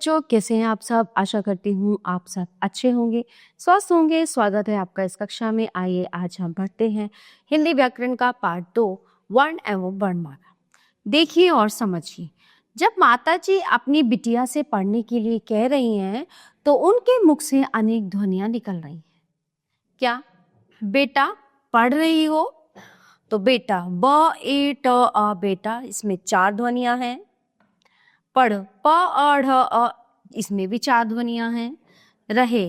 बच्चों, कैसे हैं आप सब? आशा करती हूँ आप सब अच्छे होंगे, स्वस्थ होंगे। स्वागत है आपका इस कक्षा में। आइए आज हम पढ़ते हैं हिंदी व्याकरण का पाठ 2, वर्ण एवं वर्णमाला। देखिए और समझिए। जब माताजी अपनी बिटिया से पढ़ने के लिए कह रही हैं तो उनके मुख से अनेक ध्वनियां निकल रही हैं। क्या बेटा पढ़ रही हो? तो बेटा ब ए ट अ, बेटा इसमें 4 ध्वनियां हैं। पढ़ प अ ढ़ अ, इसमें भी 4 ध्वनियां हैं। रहे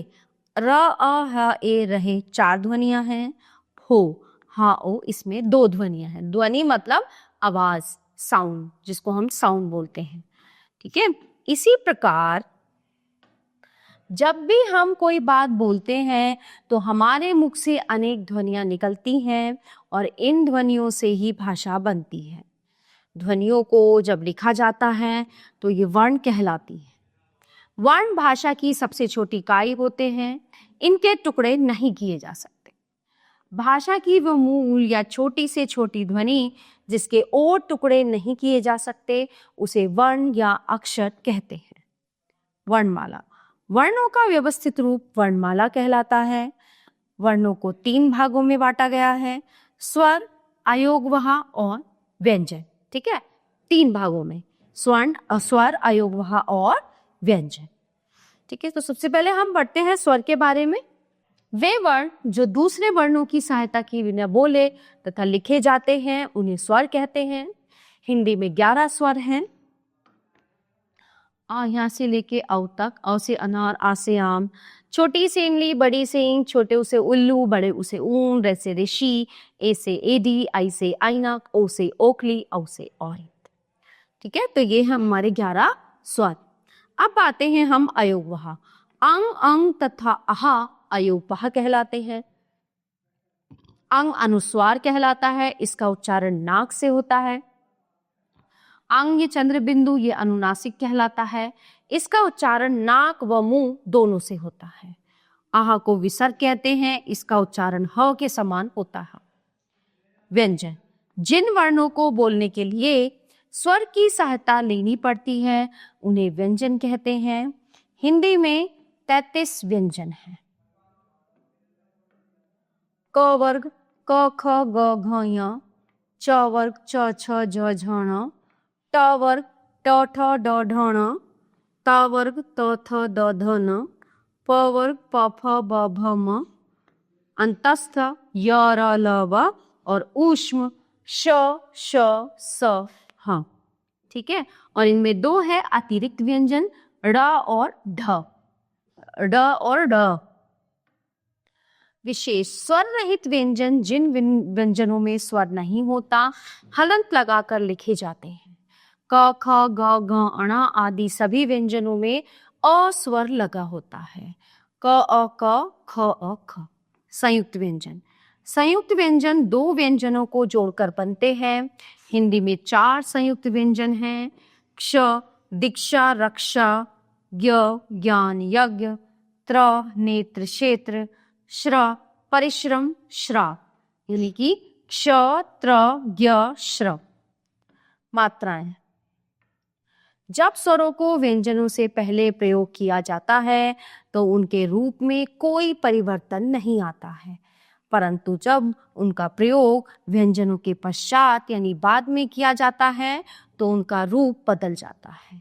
र अ ह ए रहे 4 ध्वनियां हैं। हो हा ओ इसमें 2 ध्वनियां हैं। ध्वनि मतलब आवाज, साउंड, जिसको हम साउंड बोलते हैं। ठीक है। इसी प्रकार जब भी हम कोई बात बोलते हैं तो हमारे मुख से अनेक ध्वनियां निकलती हैं और इन ध्वनियों से ही भाषा बनती है। ध्वनियों को जब लिखा जाता है तो ये वर्ण कहलाती है। वर्ण भाषा की सबसे छोटी इकाई होते हैं। इनके टुकड़े नहीं किए जा सकते। भाषा की वह मूल या छोटी से छोटी ध्वनि जिसके और टुकड़े नहीं किए जा सकते उसे वर्ण या अक्षर कहते हैं। वर्णमाला। वर्णों का व्यवस्थित रूप वर्णमाला कहलाता है। वर्णों को 3 भागों में बांटा गया है: स्वर, अयोगवहा और व्यंजन। ठीक है, 3 भागों में: स्वर्ण, स्वर, अयोगवहा और व्यंजन। ठीक है, तो सबसे पहले हम पढ़ते हैं स्वर के बारे में। वे वर्ण जो दूसरे वर्णों की सहायता के बिना बोले तथा लिखे जाते हैं उन्हें स्वर कहते हैं। हिंदी में 11 स्वर हैं। आ यहाँ से लेके औ तक। औ से अनार, आ से आम, छोटी से इमली, बड़ी से ईंट, छोटे उसे उल्लू, बड़े उसे ऊन, रे से ऋषि, ए से एडी, आई से ऐनक, ओ से ओखली, औ से औरित। ठीक है, तो ये हैं हमारे 11 स्वर। अब आते हैं हम अयोगवहा। अंग, अंग तथा अहा अयोगवहा कहलाते हैं। अंग अनुस्वार कहलाता है। इसका उच्चारण नाक से होता है। अंग ये चंद्र बिंदु ये अनुनासिक कहलाता है। इसका उच्चारण नाक व मुंह दोनों से होता है। आहा को विसर्ग कहते हैं। इसका उच्चारण ह के समान होता है। व्यंजन। जिन वर्णों को बोलने के लिए स्वर की सहायता लेनी पड़ती है उन्हें व्यंजन कहते हैं। हिंदी में 33 व्यंजन हैं। क वर्ग क ख ग घ ञ, च वर्ग च छ ज झ ण, ट वर्ग ट ठ ड ढ ण, त वर्ग त थ द ध न, प वर्ग प फ ब भ म, अंतस्थ य र ल व और ऊष्म श श स ह। ठीक है, और इनमें 2 है अतिरिक्त व्यंजन, ड़ और ढ। ड और ड। विशेष स्वर रहित व्यंजन जिन व्यंजनों में स्वर नहीं होता हलंत लगाकर लिखे जाते हैं। क ख ग घ ण आदि सभी व्यंजनों में अस्वर लगा होता है। क अ क ख अ ख। संयुक्त व्यंजन। संयुक्त व्यंजन 2 व्यंजनों को जोड़कर बनते हैं। हिंदी में 4 संयुक्त व्यंजन हैं। क्ष दीक्षा रक्षा, ज्ञ ज्ञान यज्ञ, त्र नेत्र क्षेत्र, श्र परिश्रम श्राप, यानी कि क्ष त्र ज्ञ श्र। मात्राएं। जब स्वरों को व्यंजनों से पहले प्रयोग किया जाता है तो उनके रूप में कोई परिवर्तन नहीं आता है, परंतु जब उनका प्रयोग व्यंजनों के पश्चात यानी बाद में किया जाता है तो उनका रूप बदल जाता है।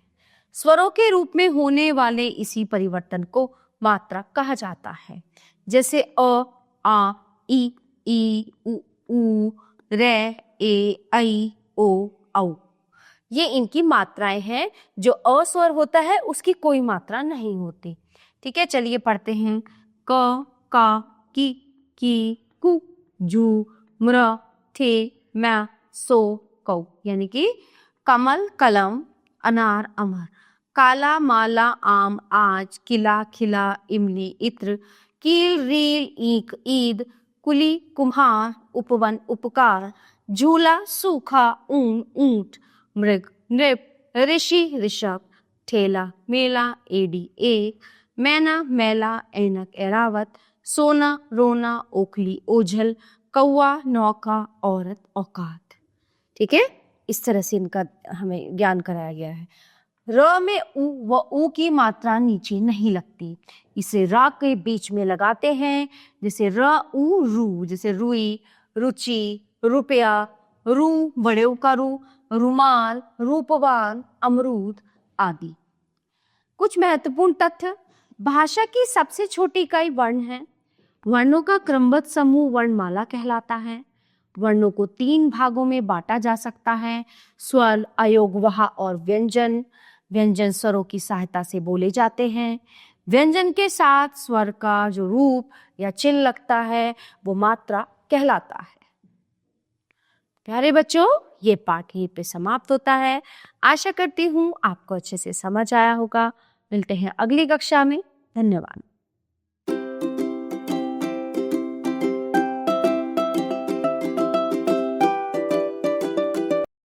स्वरों के रूप में होने वाले इसी परिवर्तन को मात्रा कहा जाता है। जैसे अ, आ, ई, उ, रे, ए, ऐ, ओ, औ। ये इनकी मात्राएं हैं। जो अस्वर होता है उसकी कोई मात्रा नहीं होती। ठीक है, चलिए पढ़ते हैं। क, का, की, कु, जू, म्र, थे, मैं, सो, कौ, यानी कि कमल, कलम, अनार, अमर, काला, माला, आम, आज, किला, खिला, इमली, इत्र, कील, रील, ईक, ईद, कुली, कुम्हार, उपवन, उपकार, झूला, सूखा, ऊन, ऊंट, मृग, नृप, ऋषि, ऋषभ, ठेला, मेला, एडी, एक, मैना, मैला, ऐनक, एरावत, सोना, रोना, ओखली, ओझल, कौवा, नौका, औरत, औकात। ठीक है, इस तरह से इनका हमें ज्ञान कराया गया है। र में उ व ऊ की मात्रा नीचे नहीं लगती, इसे रा के बीच में लगाते हैं, जैसे र उ रू, जैसे रुई, रुचि, रुपया, रू बड़े ऊ का रू, रुमाल, रूपवान, अमरूद आदि। कुछ महत्वपूर्ण तथ्य। भाषा की सबसे छोटी इकाई वर्ण है। वर्णों का क्रमबद्ध समूह वर्णमाला कहलाता है। वर्णों को 3 भागों में बांटा जा सकता है, स्वर, अयोगवाह और व्यंजन। व्यंजन स्वरों की सहायता से बोले जाते हैं। व्यंजन के साथ स्वर का जो रूप या चिन्ह लगता है वो मात्रा कहलाता है। प्यारे बच्चों, ये पाठ यहीं पे समाप्त होता है। आशा करती हूँ आपको अच्छे से समझ आया होगा। मिलते हैं अगली कक्षा में। धन्यवाद।